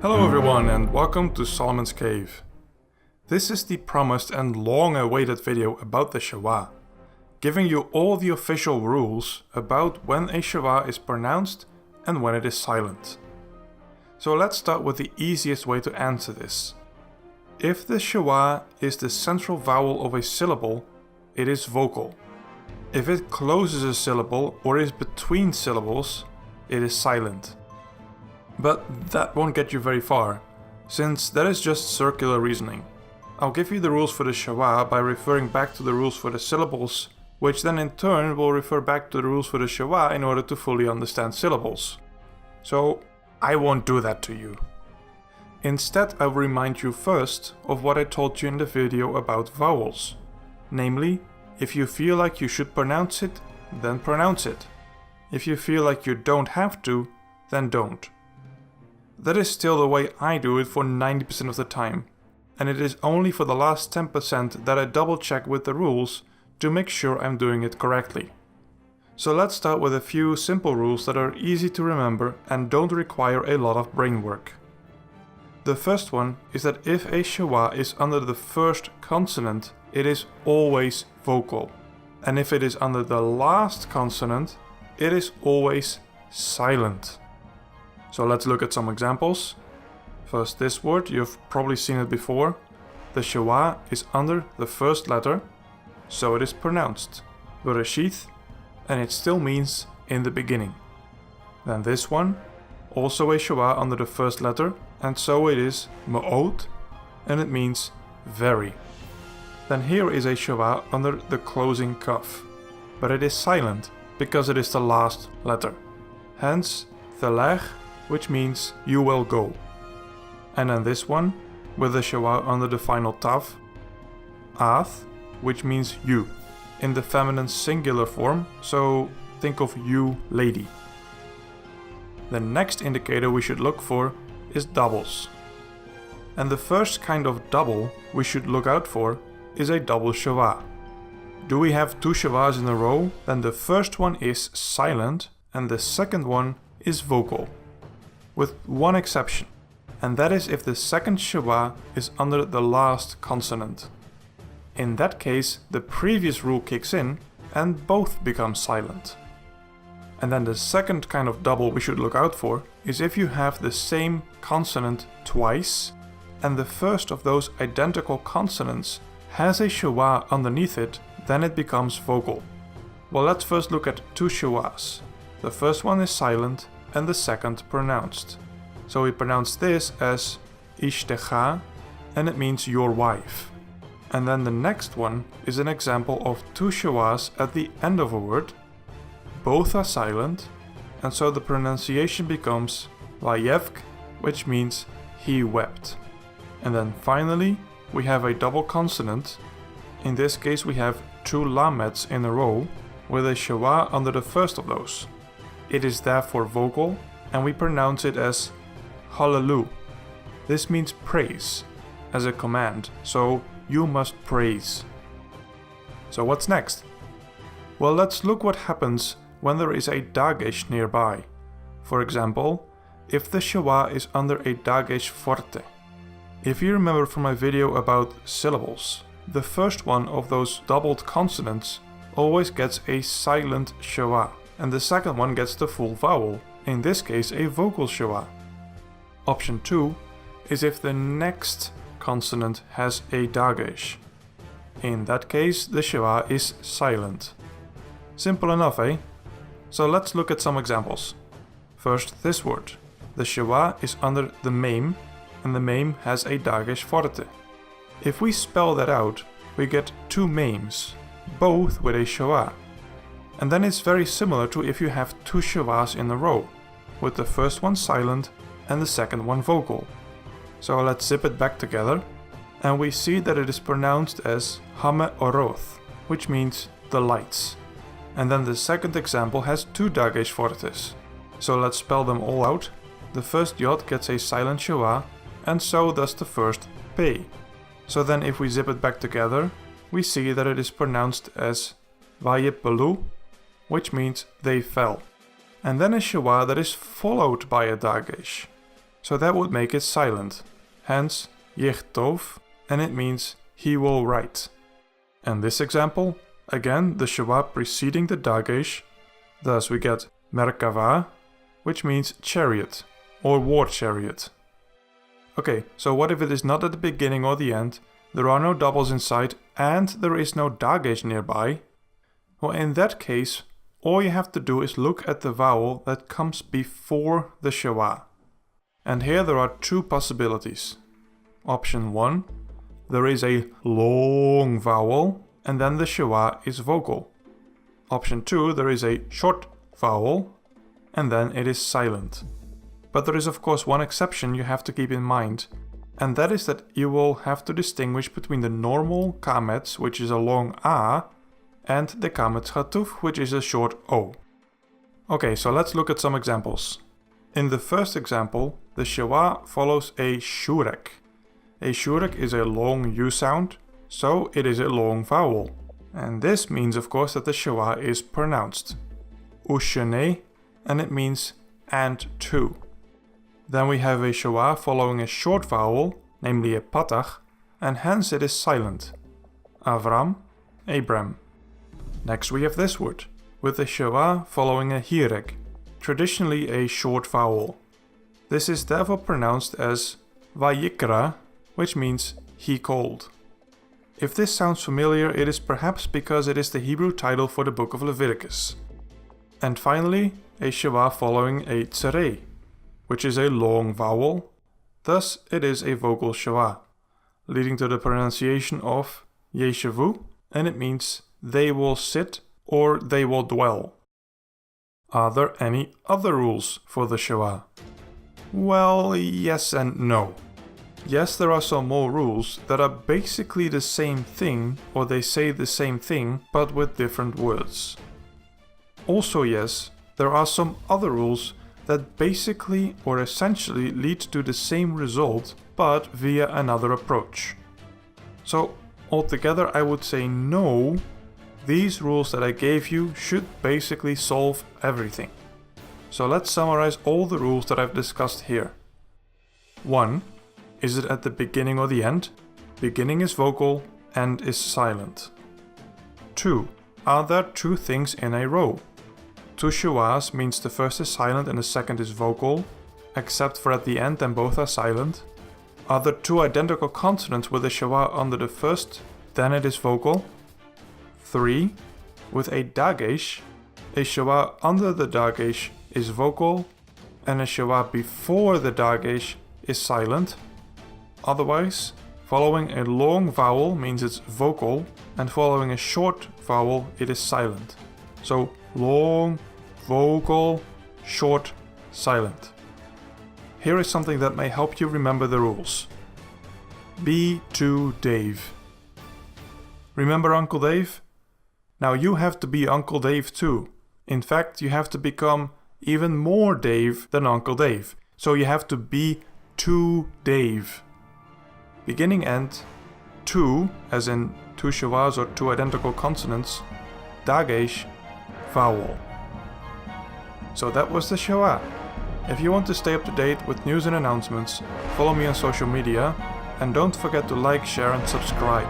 Hello everyone and welcome to Solomon's Cave. This is the promised and long-awaited video about the Shewa, giving you all the official rules about when a Shewa is pronounced and when it is silent. So let's start with the easiest way to answer this. If the Shewa is the central vowel of a syllable, it is vocal. If it closes a syllable or is between syllables, it is silent. But that won't get you very far, since that is just circular reasoning. I'll give you the rules for the Shewa by referring back to the rules for the syllables, which then in turn will refer back to the rules for the Shewa in order to fully understand syllables. So I won't do that to you. Instead, I will remind you first of what I told you in the video about vowels. Namely, if you feel like you should pronounce it, then pronounce it. If you feel like you don't have to, then don't. That is still the way I do it for 90% of the time, and it is only for the last 10% that I double check with the rules to make sure I'm doing it correctly. So let's start with a few simple rules that are easy to remember and don't require a lot of brain work. The first one is that if a Shewa is under the first consonant, it is always vocal, and if it is under the last consonant, it is always silent. So let's look at some examples. First, this word, you've probably seen it before. The Shewa is under the first letter, so it is pronounced Bereshith, and it still means in the beginning. Then this one, also a Shewa under the first letter, and so it is Me'od, and it means very. Then here is a Shewa under the closing kaf, but it is silent because it is the last letter. Hence, Thelech, which means you will go. And then this one, with the Shewa under the final tav, Ath, which means you, in the feminine singular form, so think of you, lady. The next indicator we should look for is doubles. And the first kind of double we should look out for is a double Shewa. Do we have two Shewas in a row? Then the first one is silent and the second one is vocal. With one exception, and that is if the second Shewa is under the last consonant. In that case, the previous rule kicks in and both become silent. And then the second kind of double we should look out for is if you have the same consonant twice, and the first of those identical consonants has a Shewa underneath it, then it becomes vocal. Well, let's first look at two Shewas. The first one is silent, and the second pronounced. So we pronounce this as Ishtecha, and it means your wife. And then the next one is an example of two Shewas at the end of a word. Both are silent, and so the pronunciation becomes Vayevk, which means he wept. And then finally, we have a double consonant. In this case we have two lamets in a row, with a Shewa under the first of those. It is therefore vocal, and we pronounce it as Hallelu. This means praise, as a command, so you must praise. So what's next? Well, let's look what happens when there is a Dagesh nearby. For example, if the Shewa is under a Dagesh forte. If you remember from my video about syllables, the first one of those doubled consonants always gets a silent Shewa, and the second one gets the full vowel, in this case a vocal Shewa. Option 2 is if the next consonant has a Dagesh. In that case, the Shewa is silent. Simple enough, eh? So let's look at some examples. First, this word. The Shewa is under the mem, and the mem has a Dagesh forte. If we spell that out, we get two mems, both with a Shewa. And then it's very similar to if you have two Shewas in a row, with the first one silent and the second one vocal. So let's zip it back together, and we see that it is pronounced as Hame Oroth, which means the lights. And then the second example has two Dagesh fortes. So let's spell them all out. The first Yod gets a silent Shewa, and so does the first P. So then if we zip it back together, we see that it is pronounced as Vayipelu, which means they fell. And then a Shewa that is followed by a Dagesh. so that would make it silent. Hence, yichtov, and it means he will write. And this example, again the Shewa preceding the Dagesh, thus we get Merkava, which means chariot or war chariot. Okay, so what if it is not at the beginning or the end, there are no doubles in sight, and there is no Dagesh nearby? Well, in that case, all you have to do is look at the vowel that comes before the Shewa. And here there are two possibilities. Option 1, there is a long vowel and then the Shewa is vocal. Option 2, there is a short vowel and then it is silent. But there is of course one exception you have to keep in mind, and that is that you will have to distinguish between the normal kametz, which is a long a, and the kametz chatuf, which is a short o. Okay, so let's look at some examples. In the first example, the Shewa follows a shurek. A shurek is a long U sound, so it is a long vowel. And this means of course that the Shewa is pronounced. Ushene, and it means and to. Then we have a Shewa following a short vowel, namely a patach, and hence it is silent. Avram, Abram. Next we have this word, with a Shewa following a hirek, traditionally a short vowel. This is therefore pronounced as vayikra, which means he called. If this sounds familiar, it is perhaps because it is the Hebrew title for the book of Leviticus. And finally, a Shewa following a tzarei, which is a long vowel, thus it is a vocal Shewa, leading to the pronunciation of yeshavu, and it means they will sit or they will dwell. Are there any other rules for the Shewa? Well, yes and no. Yes, there are some more rules that are basically the same thing, or they say the same thing, but with different words. Also yes, there are some other rules that basically or essentially lead to the same result, but via another approach. So altogether I would say no, these rules that I gave you should basically solve everything. So let's summarize all the rules that I've discussed here. 1. Is it at the beginning or the end? Beginning is vocal, end is silent. 2. Are there two things in a row? Two Shewas means the first is silent and the second is vocal, except for at the end then both are silent. Are there two identical consonants with a Shewa under the first, then it is vocal. 3. With a Dagesh, a Shewa under the Dagesh is vocal, and a Shewa before the Dagesh is silent. Otherwise, following a long vowel means it's vocal, and following a short vowel it is silent. So long, vocal, short, silent. Here is something that may help you remember the rules. Be to Dave. Remember Uncle Dave? Now you have to be Uncle Dave too. In fact, you have to become even more Dave than Uncle Dave. So you have to be to Dave. Beginning end, to, as in two Shewas or two identical consonants, Dagesh, vowel. So that was the Shewa. If you want to stay up to date with news and announcements, follow me on social media, and don't forget to like, share and subscribe.